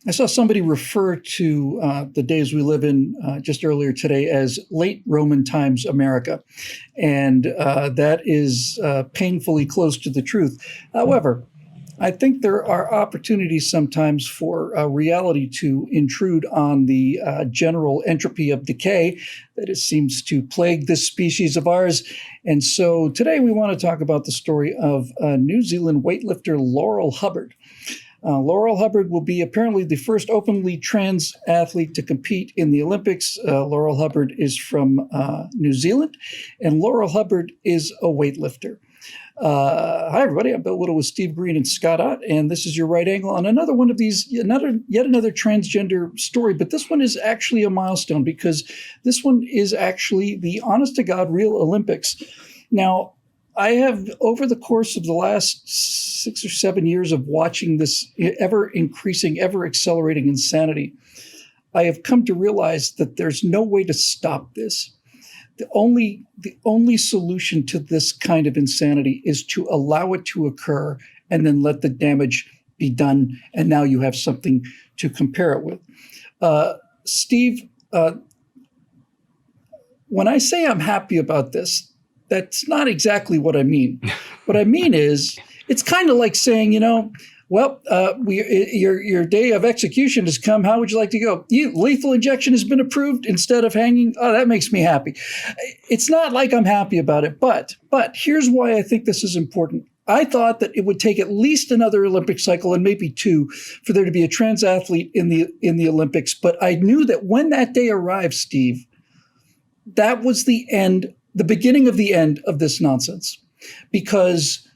I saw somebody refer to the days we live in just earlier today as late Roman times America. And that is painfully close to the truth. However, I think there are opportunities sometimes for reality to intrude on the general entropy of decay that it seems to plague this species of ours. And so today we want to talk about the story of New Zealand weightlifter Laurel Hubbard. Laurel Hubbard will be apparently the first openly trans athlete to compete in the Olympics. Laurel Hubbard is from New Zealand, and Laurel Hubbard is a weightlifter. Hi, everybody. I'm Bill Whittle with Steve Green and Scott Ott, and this is your right angle on another one of these, yet another transgender story. But this one is actually a milestone because this one is actually the honest-to-God real Olympics. Now, I have, over the course of the last 6 or 7 years of watching this ever-increasing, ever-accelerating insanity, I have come to realize that there's no way to stop this. The only solution to this kind of insanity is to allow it to occur and then let the damage be done, and now you have something to compare it with. Steve, when I say I'm happy about this, that's not exactly what I mean. What I mean is, it's kind of like saying, your day of execution has come. How would you like to go? Lethal injection has been approved instead of hanging. Oh, that makes me happy. It's not like I'm happy about it, but here's why I think this is important. I thought that it would take at least another Olympic cycle and maybe two for there to be a trans athlete in the Olympics. But I knew that when that day arrived, Steve, that was the beginning of the end of this nonsense, because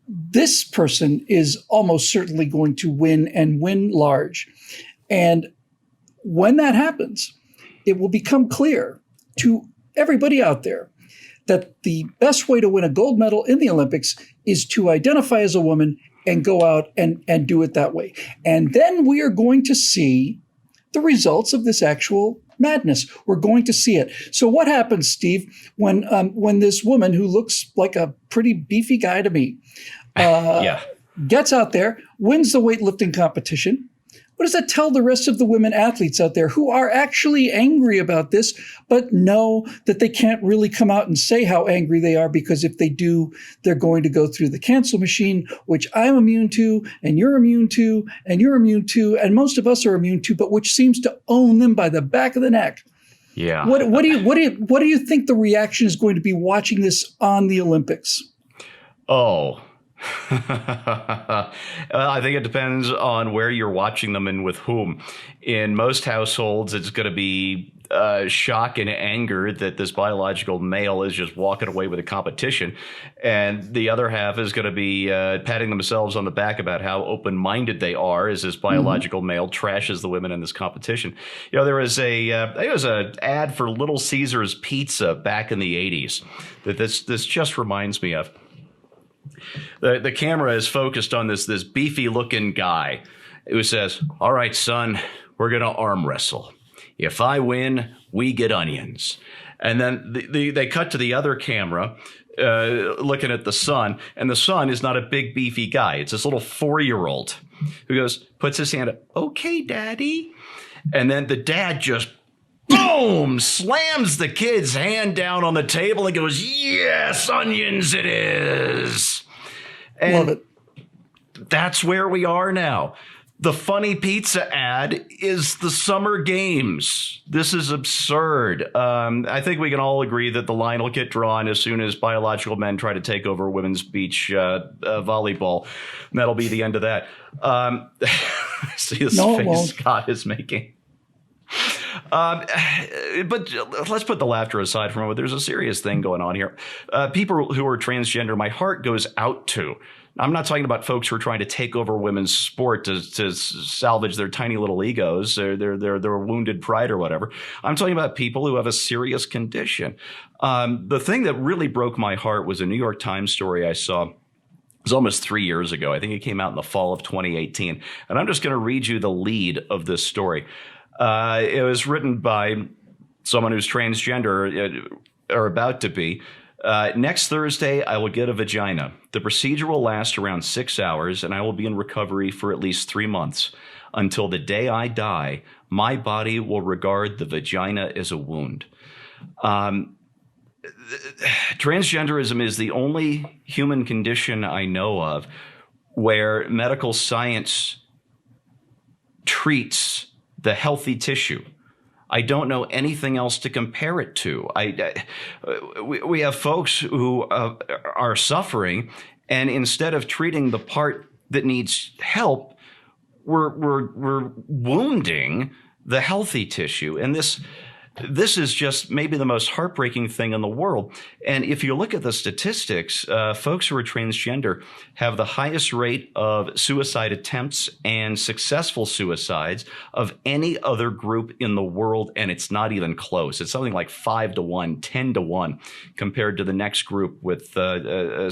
this person is almost certainly going to win and win large. And when that happens, it will become clear to everybody out there that the best way to win a gold medal in the Olympics is to identify as a woman and go out and do it that way. And then we are going to see the results of this actual madness. We're going to see it. So what happens, Steve, when this woman who looks like a pretty beefy guy to me gets out there, wins the weightlifting competition? What does that tell the rest of the women athletes out there who are actually angry about this, but know that they can't really come out and say how angry they are, because if they do, they're going to go through the cancel machine, which I'm immune to, and you're immune to, and you're immune to, and most of us are immune to, but which seems to own them by the back of the neck. Yeah. What do you think the reaction is going to be watching this on the Olympics? Oh. I think it depends on where you're watching them and with whom. In most households, it's going to be shock and anger that this biological male is just walking away with a competition. And the other half is going to be patting themselves on the back about how open-minded they are as this biological male trashes the women in this competition. There was an ad for Little Caesars Pizza back in the 80s that this just reminds me of. The camera is focused on this beefy looking guy who says, "All right, son, we're going to arm wrestle. If I win, we get onions." And then they cut to the other camera looking at the son, and the son is not a big beefy guy. It's this little 4-year-old who puts his hand up, "Okay, daddy." And then the dad just boom, slams the kid's hand down on the table and goes, "Yes, onions it is." And love it. That's where we are now. The funny pizza ad is the Summer Games. This is absurd. I think we can all agree that the line will get drawn as soon as biological men try to take over women's beach volleyball. And that'll be the end of that. See this face Scott is making. But let's put the laughter aside for a moment. There's a serious thing going on here. People who are transgender, my heart goes out to. I'm not talking about folks who are trying to take over women's sport to salvage their tiny little egos or their wounded pride or whatever. I'm talking about people who have a serious condition. The thing that really broke my heart was a New York Times story I saw. It was almost 3 years ago. I think it came out in the fall of 2018. And I'm just going to read you the lead of this story. It was written by someone who's transgender or about to be. Next Thursday, I will get a vagina. The procedure will last around 6 hours, and I will be in recovery for at least 3 months. Until the day I die, my body will regard the vagina as a wound. Transgenderism is the only human condition I know of where medical science treats the healthy tissue. I don't know anything else to compare it to. We have folks who are suffering, and instead of treating the part that needs help, we're wounding the healthy tissue. And this is just maybe the most heartbreaking thing in the world. And if you look at the statistics, folks who are transgender have the highest rate of suicide attempts and successful suicides of any other group in the world. And it's not even close. It's something like 5 to 1, 10 to 1 compared to the next group with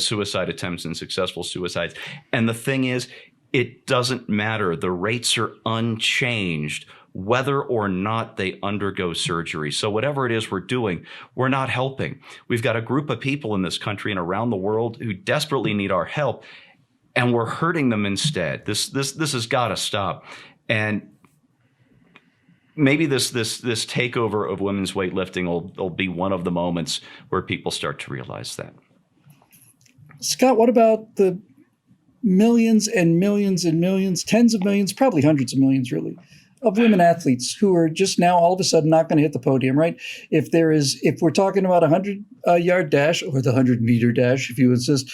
suicide attempts and successful suicides. And the thing is, it doesn't matter. The rates are unchanged, whether or not they undergo surgery. So whatever it is we're doing, we're not helping. We've got a group of people in this country and around the world who desperately need our help, and we're hurting them instead. This has got to stop. And maybe this takeover of women's weightlifting will be one of the moments where people start to realize that. Scott, what about the millions and millions and millions, tens of millions, probably hundreds of millions, really, of women athletes who are just now all of a sudden not going to hit the podium, right? If we're talking about a 100-yard dash or the 100-meter dash, if you insist,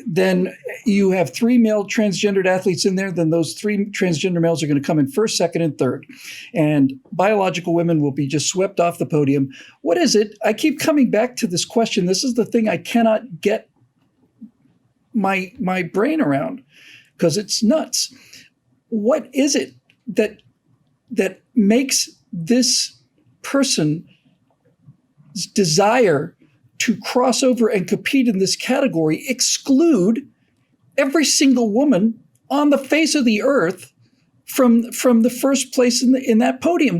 then you have 3 male transgendered athletes in there. Then those 3 transgender males are going to come in first, second, and third, and biological women will be just swept off the podium. What is it? I keep coming back to this question. This is the thing I cannot get my brain around because it's nuts. What is it that makes this person's desire to cross over and compete in this category exclude every single woman on the face of the earth from the first place in that podium?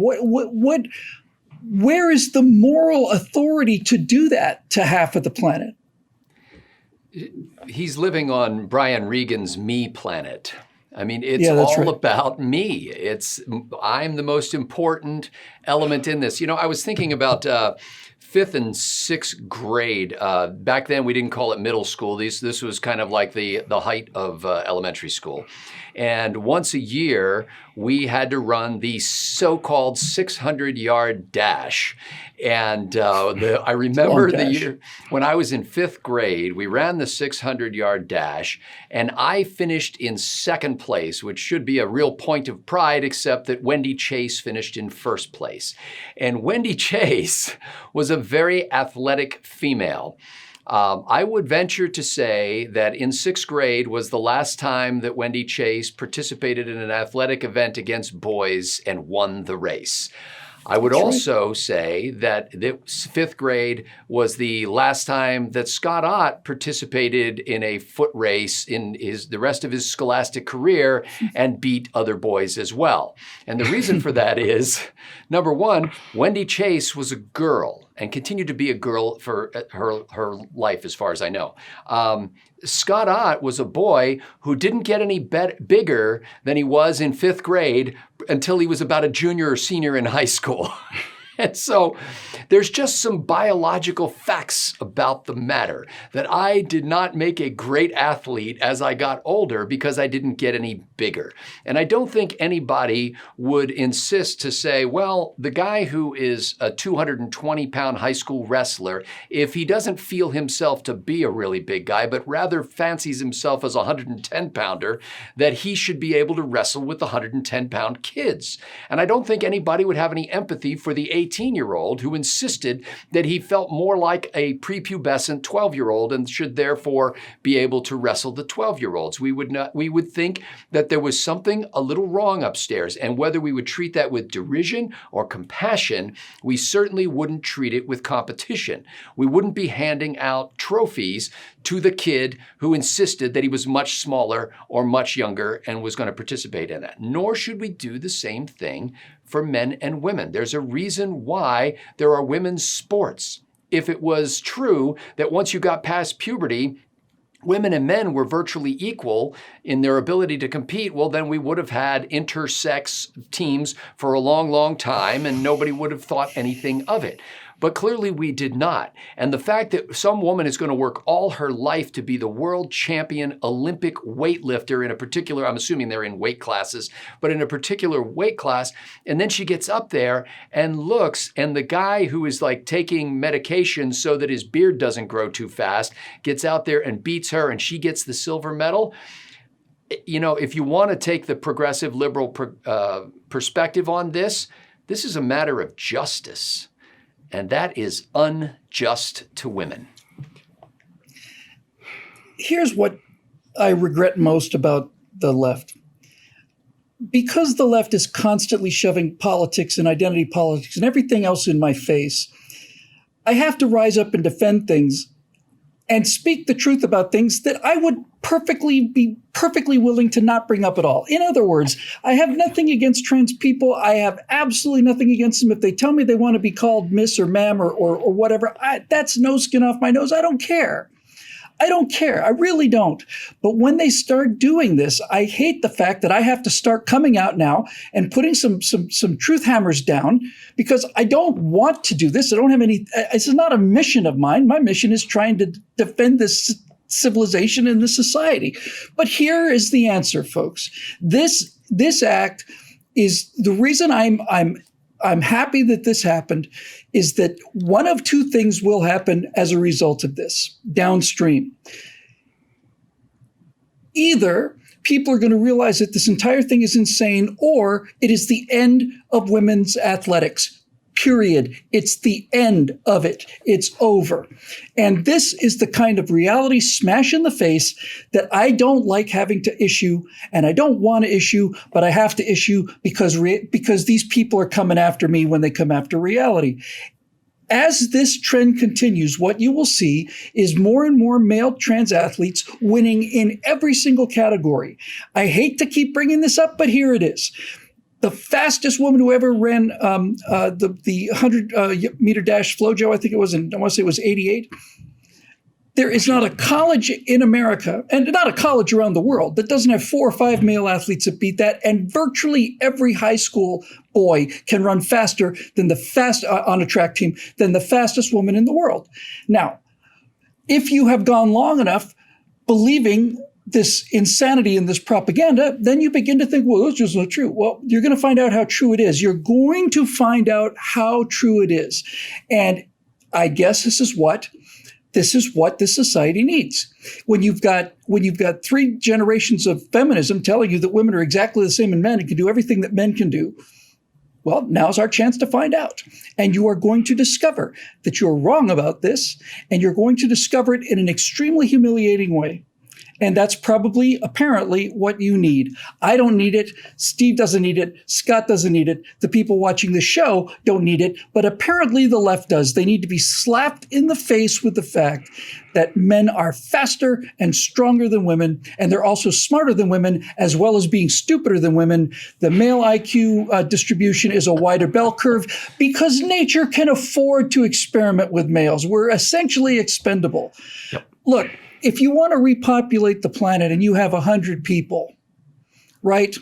Where is the moral authority to do that to half of the planet? He's living on Brian Regan's me planet. I mean, it's about me. I'm the most important element in this. You know, I was thinking about 5th and 6th grade. Back then, we didn't call it middle school. This was kind of like the height of elementary school. And once a year, we had to run the so-called 600-yard dash. And I remember the year when I was in 5th grade, we ran the 600-yard dash, and I finished in 2nd place, which should be a real point of pride, except that Wendy Chase finished in 1st place. And Wendy Chase was a very athletic female. I would venture to say that in 6th grade was the last time that Wendy Chase participated in an athletic event against boys and won the race. I would also say that 5th grade was the last time that Scott Ott participated in a foot race in the rest of his scholastic career and beat other boys as well. And the reason for that is, number one, Wendy Chase was a girl and continued to be a girl for her life, as far as I know. Scott Ott was a boy who didn't get any bigger than he was in 5th grade until he was about a junior or senior in high school. And so there's just some biological facts about the matter that I did not make a great athlete as I got older because I didn't get any bigger. And I don't think anybody would insist to say, well, the guy who is a 220-pound high school wrestler, if he doesn't feel himself to be a really big guy, but rather fancies himself as a 110-pounder, that he should be able to wrestle with the 110-pound kids. And I don't think anybody would have any empathy for the 18-year-old who insisted that he felt more like a prepubescent 12-year-old and should therefore be able to wrestle the 12-year-olds. We would think that there was something a little wrong upstairs, and whether we would treat that with derision or compassion, we certainly wouldn't treat it with competition. We wouldn't be handing out trophies to the kid who insisted that he was much smaller or much younger and was going to participate in that. Nor should we do the same thing for men and women. There's a reason why there are women's sports. If it was true that once you got past puberty, women and men were virtually equal in their ability to compete, well, then we would have had intersex teams for a long, long time, and nobody would have thought anything of it. But clearly we did not. And the fact that some woman is going to work all her life to be the world champion Olympic weightlifter in a particular, I'm assuming they're in weight classes, but in a particular weight class, and then she gets up there and looks, and the guy who is like taking medication so that his beard doesn't grow too fast gets out there and beats her, and she gets the silver medal. You know, if you want to take the progressive liberal perspective on this, this is a matter of justice. And that is unjust to women. Here's what I regret most about the left. Because the left is constantly shoving politics and identity politics and everything else in my face, I have to rise up and defend things and speak the truth about things that I would be perfectly willing to not bring up at all. In other words, I have nothing against trans people. I have absolutely nothing against them. If they tell me they want to be called miss or ma'am or whatever, that's no skin off my nose. I don't care. I don't care. I really don't. But when they start doing this, I hate the fact that I have to start coming out now and putting some truth hammers down, because I don't want to do this. I don't have any, this is not a mission of mine. My mission is trying to defend this civilization and this society. But here is the answer, folks. This act is the reason I'm happy that this happened, is that one of two things will happen as a result of this downstream. Either people are going to realize that this entire thing is insane, or it is the end of women's athletics. Period. It's the end of it. It's over. And this is the kind of reality smash in the face that I don't like having to issue, and I don't want to issue, but I have to issue because these people are coming after me when they come after reality. As this trend continues, what you will see is more and more male trans athletes winning in every single category. I hate to keep bringing this up, but here it is. The fastest woman who ever ran the 100-meter dash flojo, I think it was, I want to say it was 88. There is not a college in America, and not a college around the world, that doesn't have 4 or 5 male athletes that beat that. And virtually every high school boy can run faster than on a track team than the fastest woman in the world. Now, if you have gone long enough believing this insanity and this propaganda, then you begin to think, well, that's just not true. Well, you're going to find out how true it is. You're going to find out how true it is. And I guess this is what this society needs. When you've got 3 generations of feminism telling you that women are exactly the same as men and can do everything that men can do, well, now's our chance to find out. And you are going to discover that you're wrong about this, and you're going to discover it in an extremely humiliating way. And that's probably, apparently, what you need. I don't need it. Steve doesn't need it. Scott doesn't need it. The people watching the show don't need it. But apparently the left does. They need to be slapped in the face with the fact that men are faster and stronger than women, and they're also smarter than women, as well as being stupider than women. The male IQ distribution is a wider bell curve because nature can afford to experiment with males. We're essentially expendable. Yep. Look, if you want to repopulate the planet and you have 100 people, right?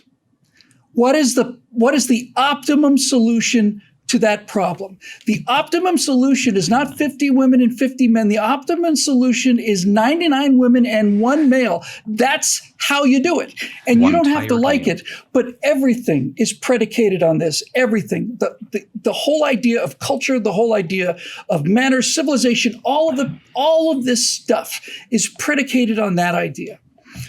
What is the optimum solution to that problem? The optimum solution is not 50 women and 50 men. The optimum solution is 99 women and 1 male. That's how you do it. And you don't have to like it, but everything is predicated on this. Everything. The whole idea of culture, the whole idea of manners, civilization, all of this stuff is predicated on that idea.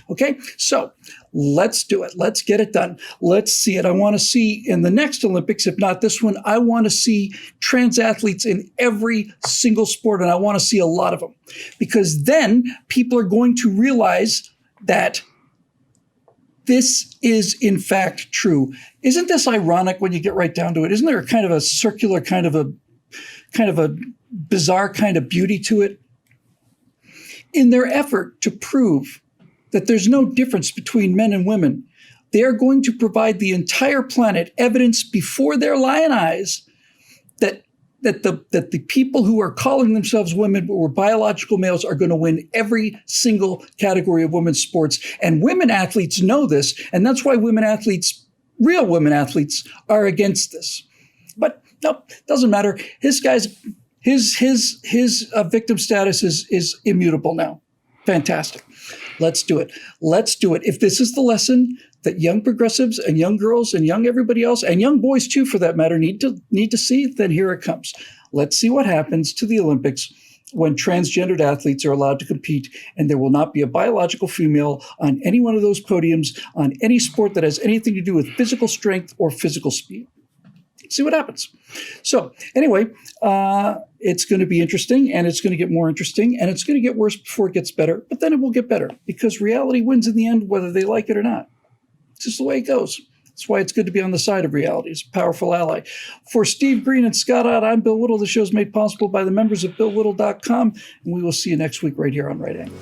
Okay? So let's do it. Let's get it done. Let's see it. I want to see in the next Olympics, if not this one, I want to see trans athletes in every single sport, and I want to see a lot of them. Because then people are going to realize that this is in fact true. Isn't this ironic when you get right down to it? Isn't there a kind of a circular, kind of a bizarre kind of beauty to it? In their effort to prove that there's no difference between men and women, they are going to provide the entire planet evidence before their lying eyes that that the people who are calling themselves women but were biological males are going to win every single category of women's sports. And women athletes know this, and that's why real women athletes, are against this. But no, doesn't matter. His victim status is immutable now. Fantastic. Let's do it. Let's do it. If this is the lesson that young progressives and young girls and young everybody else and young boys too, for that matter, need to see, then here it comes. Let's see what happens to the Olympics when transgendered athletes are allowed to compete, and there will not be a biological female on any one of those podiums on any sport that has anything to do with physical strength or physical speed. See what happens. So anyway, it's going to be interesting, and it's going to get more interesting, and it's going to get worse before it gets better, but then it will get better because reality wins in the end, whether they like it or not. It's just the way it goes. That's why it's good to be on the side of reality. It's a powerful ally. For Steve Green and Scott Ott, I'm Bill Whittle. The show is made possible by the members of BillWhittle.com, and we will see you next week right here on Right Angle.